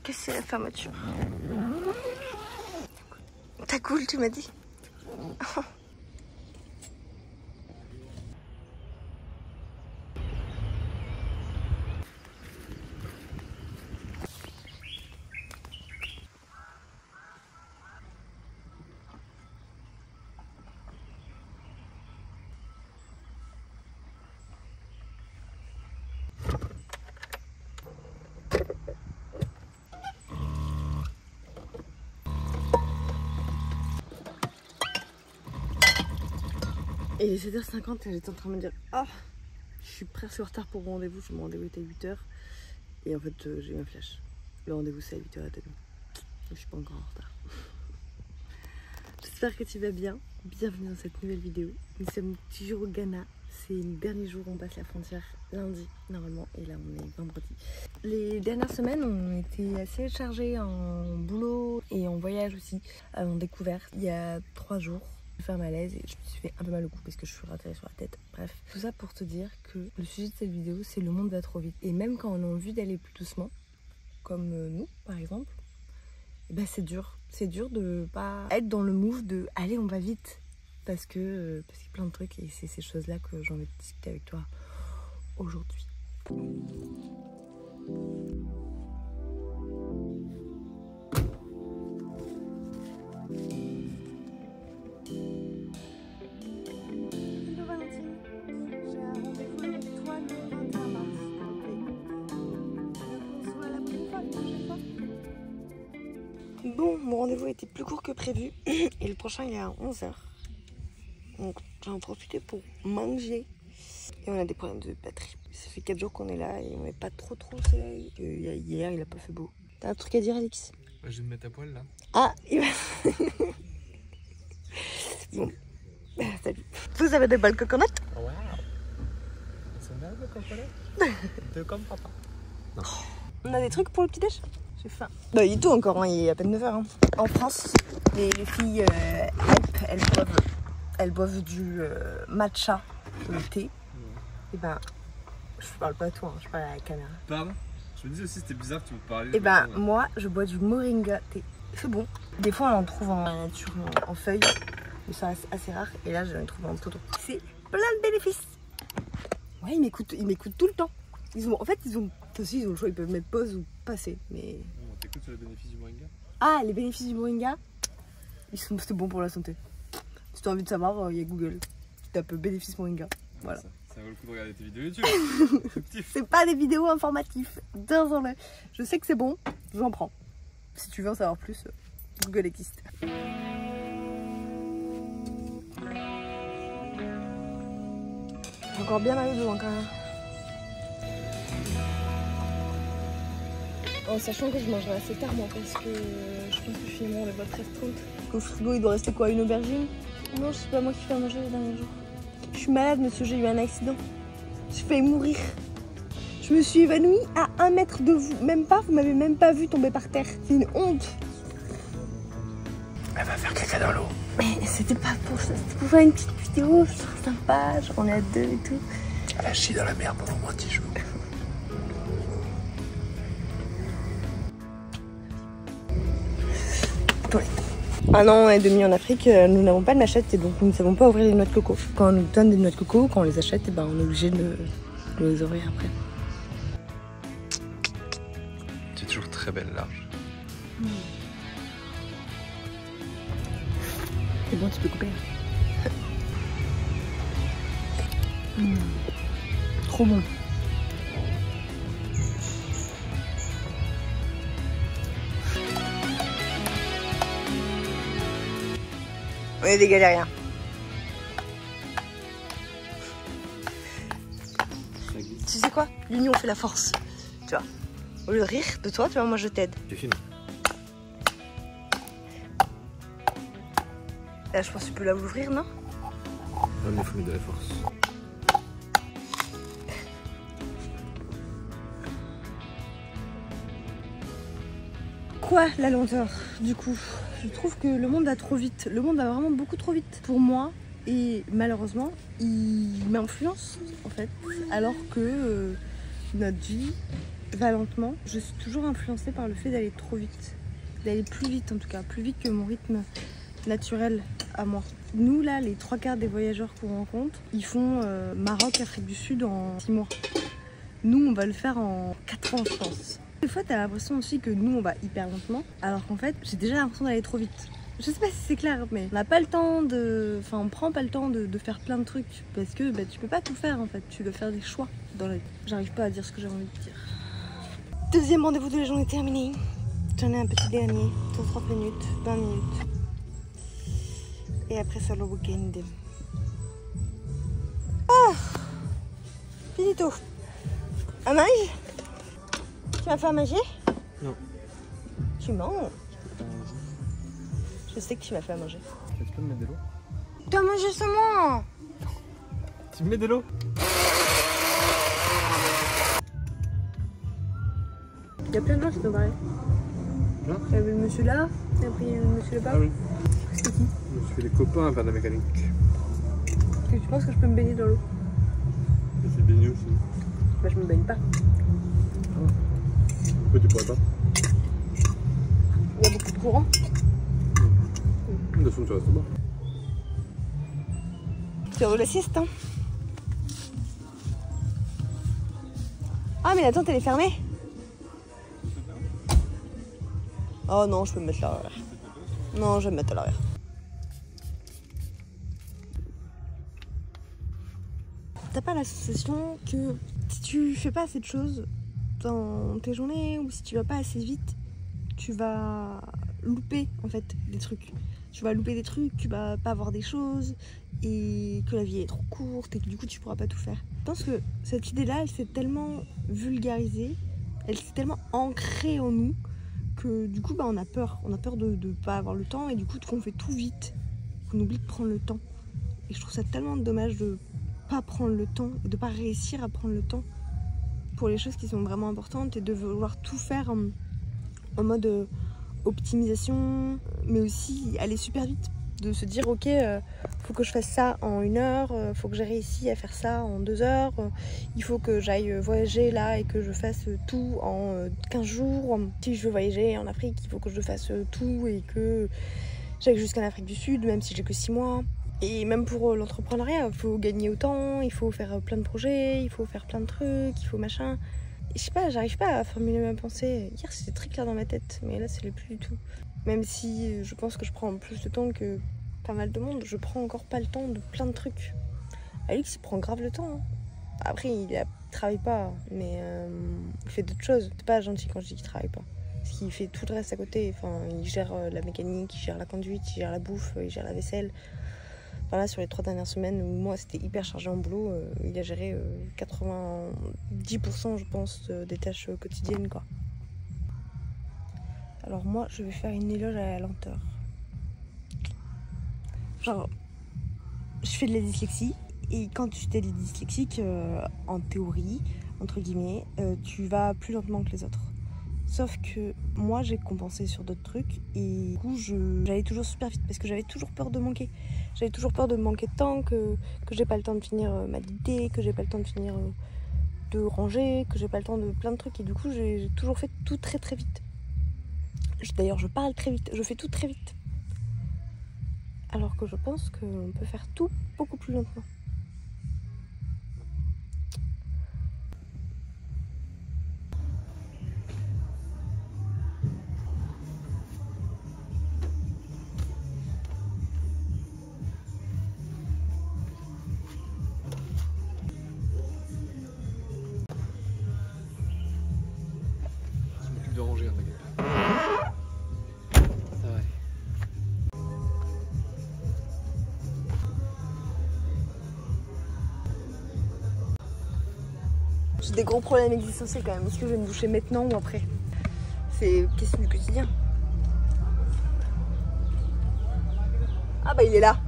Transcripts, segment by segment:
Qu'est-ce que c'est la fermeture? T'as cool, tu m'as dit. Et il est 7h50 et j'étais en train de me dire ah, je suis presque en retard pour mon rendez-vous. Mon rendez-vous était à 8h. Et en fait, j'ai eu un flash. Le rendez-vous, c'est à 8h30. Je suis pas encore en retard. J'espère que tu vas bien. Bienvenue dans cette nouvelle vidéo. Nous sommes toujours au Ghana. C'est le dernier jour, on passe la frontière lundi normalement. Et là, on est vendredi. Les dernières semaines ont été assez chargées en boulot et en voyage aussi. En découverte. Il y a 3 jours. Faire malaise et je me suis fait un peu mal au cou parce que je suis ratée sur la tête. Bref, tout ça pour te dire que le sujet de cette vidéo, c'est le monde va trop vite. Et même quand on a envie d'aller plus doucement, comme nous par exemple, et ben c'est dur. C'est dur de pas être dans le move de allez, on va vite. Parce qu'il y a plein de trucs et c'est ces choses-là que j'ai envie de discuter avec toi aujourd'hui. Bon, mon rendez-vous était plus court que prévu et le prochain il est à 11h. Donc j'en ai profité pour manger. Et on a des problèmes de batterie. Ça fait 4 jours qu'on est là et on n'est pas trop au soleil. Hier il a pas fait beau. T'as un truc à dire, Alex? Je vais me mettre à poil là. Ah, il va... Bon, salut. Vous avez des balles coconuts? Waouh, c'est bien le coconut. De comme papa. Non. On a des trucs pour le petit-déj? J'ai faim. Bah, il est tôt encore, hein. Il est à peine 9h. Hein. En France, les filles elles boivent du matcha, le thé. Et ben, je parle pas à toi, hein, je parle à la caméra. Pardon? Je me dis aussi c'était bizarre que tu me parlais. Et ben, moi, je bois du moringa thé. C'est bon. Des fois, on en trouve en nature, en feuilles. Mais ça reste assez rare. Et là, je l'ai trouvé en poudre. C'est plein de bénéfices. Ouais, ils m'écoutent tout le temps. En fait, ils ont le choix, ils peuvent mettre pause ou passer. Mais... On t'écoute sur les bénéfices du moringa? Ah, les bénéfices du moringa, c'est bon pour la santé. Si tu as envie de savoir, il y a Google. Tu tapes bénéfices moringa. Voilà. Ça vaut le coup de regarder tes vidéos YouTube. C'est pas des vidéos informatives. Désolé. Je sais que c'est bon, j'en prends. Si tu veux en savoir plus, Google existe. J'ai encore bien mal devant quand même. En sachant que je mangerai assez tard moi parce que je pense que finalement les boîtes restantes. Au frigo il doit rester quoi, une aubergine? Non, c'est pas moi qui fais à manger les derniers jours. Je suis malade monsieur, j'ai eu un accident. J'ai failli mourir. Je me suis évanouie à 1 mètre de vous. Même pas, vous m'avez même pas vu tomber par terre. C'est une honte. Elle va faire caca dans l'eau. Mais c'était pas pour ça, c'était pour faire une petite vidéo, c'est sympa, genre on est à 2 et tout. Elle a chié dans la mer pendant moins 10 jours. Un an et demi en Afrique, nous n'avons pas de machette et donc nous ne savons pas ouvrir les noix de coco. Quand on nous donne des noix de coco, quand on les achète, et ben on est obligé de les ouvrir après. Tu es toujours très belle large. C'est bon, tu peux couper. Trop bon. On est des galériens. Tu sais quoi? L'union fait la force. Tu vois? Au lieu de rire de toi, tu vois, moi je t'aide. Tu filmes? Là, je pense que tu peux la ouvrir, non? Non, mais il faut mettre de la force. Quoi, la lenteur? Du coup, je trouve que le monde va trop vite. Le monde va vraiment beaucoup trop vite pour moi. Et malheureusement, il m'influence en fait. Alors que notre vie, va lentement, je suis toujours influencée par le fait d'aller trop vite. D'aller plus vite en tout cas, plus vite que mon rythme naturel à moi. Nous là, les 3/4 des voyageurs qu'on rencontre, ils font Maroc, Afrique du Sud en 6 mois. Nous on va le faire en 4 ans je pense. Des fois t'as l'impression aussi que nous on va hyper lentement, alors qu'en fait j'ai déjà l'impression d'aller trop vite. Je sais pas si c'est clair, mais on n'a pas le temps de... Enfin on prend pas le temps de faire plein de trucs, parce que bah, tu peux pas tout faire en fait, tu dois faire des choix dans la vie. J'arrive pas à dire ce que j'ai envie de dire. Deuxième rendez-vous de la journée terminé. J'en ai un petit dernier, sur 30 minutes, 20 minutes. Et après ça le week-end. Ah, finito. Un mange? Tu m'as fait à manger? Non. Tu manges? Je sais que tu m'as fait à manger. Tu peux me mettre de l'eau? Tu as mangé seulement? Tu me mets de l'eau? Il y a plein de gens qui sont barrés. Il y avait le monsieur là, et après il y a le monsieur là-bas. Ah oui. C'était qui? Je me suis fait des copains à faire de la mécanique. Est-ce que tu penses que je peux me baigner dans l'eau? Je suis baigné aussi. Bah je me baigne pas. Pourquoi tu pourrais pas? Il y a beaucoup de courant. De toute façon tu restes bas. C'est heureux la sieste hein. Ah mais la tente elle est fermée. Oh non, je peux me mettre là à l'arrière. Non, je vais me mettre à l'arrière. T'as pas la sensation que si tu fais pas assez de choses dans tes journées ou si tu vas pas assez vite, tu vas louper en fait des trucs. Tu vas louper des trucs, tu vas pas voir des choses et que la vie est trop courte et que du coup tu pourras pas tout faire. Je pense que cette idée-là, elle s'est tellement vulgarisée, elle s'est tellement ancrée en nous que du coup bah, on a peur de pas avoir le temps et du coup qu'on fait tout vite, qu'on oublie de prendre le temps. Et je trouve ça tellement dommage de pas prendre le temps et de pas réussir à prendre le temps pour les choses qui sont vraiment importantes et de vouloir tout faire en mode optimisation, mais aussi aller super vite, de se dire ok faut que je fasse ça en 1 heure, faut que j'ai réussi à faire ça en 2 heures, il faut que j'aille voyager là et que je fasse tout en 15 jours. Si je veux voyager en Afrique, il faut que je fasse tout et que j'aille jusqu'en Afrique du Sud, même si j'ai que 6 mois. Et même pour l'entrepreneuriat, il faut gagner autant, il faut faire plein de projets, il faut faire plein de trucs, il faut machin. Et je sais pas, j'arrive pas à formuler ma pensée. Hier c'était très clair dans ma tête, mais là c'est plus du tout. Même si je pense que je prends plus de temps que pas mal de monde, je prends encore pas le temps de plein de trucs. Alix il prend grave le temps. Hein. Après il travaille pas, mais il fait d'autres choses. C'est pas gentil quand je dis qu'il travaille pas. Parce qu'il fait tout le reste à côté. Enfin, il gère la mécanique, il gère la conduite, il gère la bouffe, il gère la vaisselle. Enfin là, sur les 3 dernières semaines où moi c'était hyper chargé en boulot, il a géré 90% je pense des tâches quotidiennes quoi. Alors moi je vais faire une éloge à la lenteur. Genre je fais de la dyslexie et quand tu es dyslexique en théorie entre guillemets tu vas plus lentement que les autres. Sauf que moi j'ai compensé sur d'autres trucs et du coup j'allais toujours super vite parce que j'avais toujours peur de manquer. J'avais toujours peur de manquer de temps, que j'ai pas le temps de finir ma dictée, que j'ai pas le temps de finir de ranger, que j'ai pas le temps de plein de trucs et du coup j'ai toujours fait tout très très vite. D'ailleurs je parle très vite, je fais tout très vite. Alors que je pense qu'on peut faire tout beaucoup plus lentement. De ranger, t'inquiète. Ça va aller. J'ai des gros problèmes existentiels quand même. Est-ce que je vais me doucher maintenant ou après? C'est une question du quotidien. Ah bah il est là.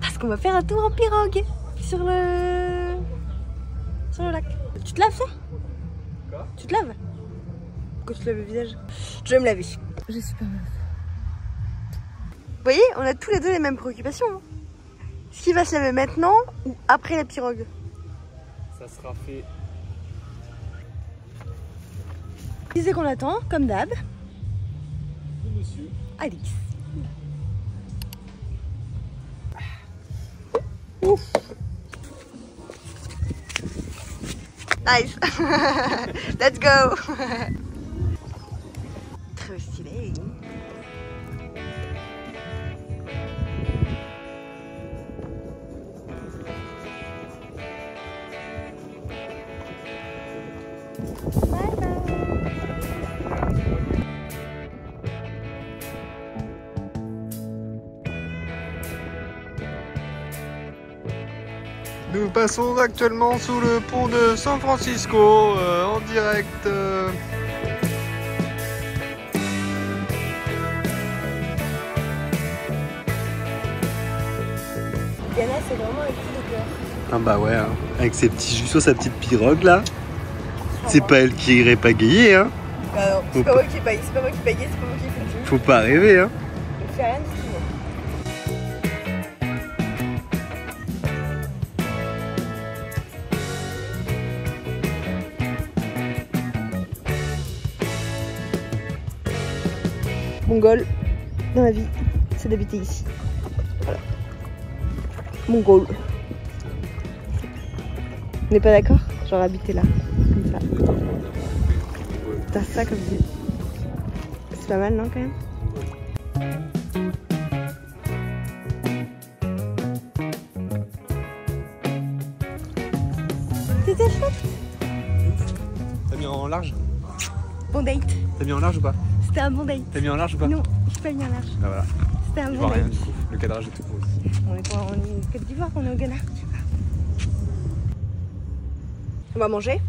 Parce qu'on va faire un tour en pirogue sur le lac. Tu te laves ça? Quoi? Tu te laves? Quand tu te laves le visage? Je vais me laver. J'ai super mal. Vous voyez, on a tous les deux les mêmes préoccupations. Hein. Est-ce qu'il va se laver maintenant ou après la pirogue? Ça sera fait Qui c'est qu'on attend, comme d'hab? Le monsieur. Alix. Ouf. Nice. Let's go. Trop stylé. Nous passons actuellement sous le pont de San Francisco en direct. Diana, c'est vraiment un coup de cœur. Ah bah ouais, hein. Avec ses petits jus sur sa petite pirogue là. C'est pas elle qui irait pagayer, hein. Bah non, c'est pas moi qui paye, c'est pas moi qui paye, c'est pas moi qui fais tout. Faut pas rêver, hein. Je fais rien du tout. Mon goal dans la vie, c'est d'habiter ici. Voilà. Mon goal. On n'est pas d'accord? Genre habiter là, comme ça. T'as ça comme vie. C'est pas mal, non, quand même? C'était chouette. T'as mis en large? Bon date. T'as mis en large ou pas? C'était un bon date. T'as mis en large ou pas? Non, je suis pas mis en large. Ah voilà. C'était un Je bon vois rien date. du coup. Le cadrage est tout beau. On est en Côte d'Ivoire, on est au Ghana. On va manger.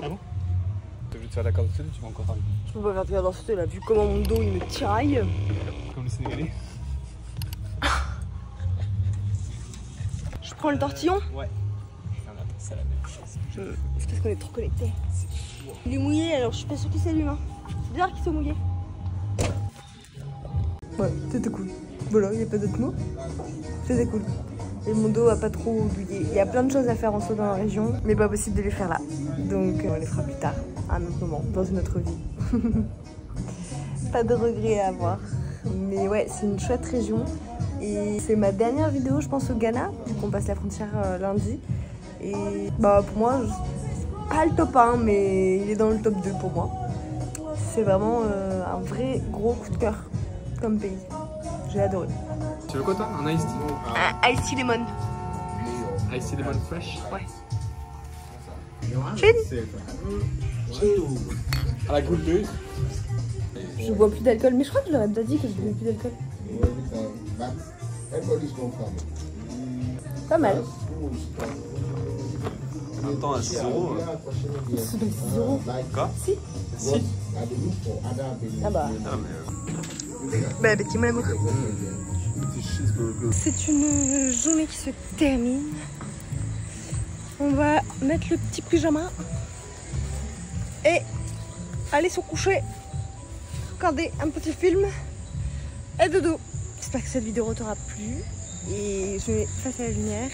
Ah bon? T'es obligé de faire la corde dessus, tu vas encore parler. Je peux pas faire de garde dans là, vu comment mon dos il me tiraille. Comme le Sénégalais. Je prends le tortillon. Ouais. C'est la même chose. C'est parce qu'on est trop connectés. Il est mouillé, alors je suis pas sûre qu'il s'allume. Hein. C'est bizarre qu'il soit mouillé. Ouais, c'était cool. Voilà, il n'y a pas d'autres mots. C'était cool. Et mon dos a pas trop douillé. Il y a plein de choses à faire en soi dans la région, mais pas possible de les faire là. Donc on les fera plus tard, à un autre moment, dans une autre vie. Pas de regrets à avoir. Mais ouais, c'est une chouette région. Et c'est ma dernière vidéo, je pense, au Ghana, vu qu'on passe la frontière lundi. Et bah pour moi, pas le top 1, mais il est dans le top 2 pour moi. C'est vraiment un vrai gros coup de cœur comme pays. J'ai adoré. Tu veux quoi toi? Un iced tea? Un iced tea lemon. Iced tea lemon fresh? Ouais. À la goûteuse. Je bois plus d'alcool, mais je crois que je leur ai déjà dit que je buvais plus d'alcool. Pas mal. En même temps, à 6 euros. C'est de 6 euros. Quoi? Si. Si. Ah bah. Ah, mais. Bon appétit, mon amour. C'est une journée qui se termine. On va mettre le petit pyjama et aller se coucher, regarder un petit film et dodo. J'espère que cette vidéo t'aura plu et je vais face à la lumière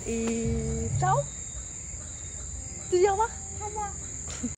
et ciao. Tu dis au revoir? Au revoir.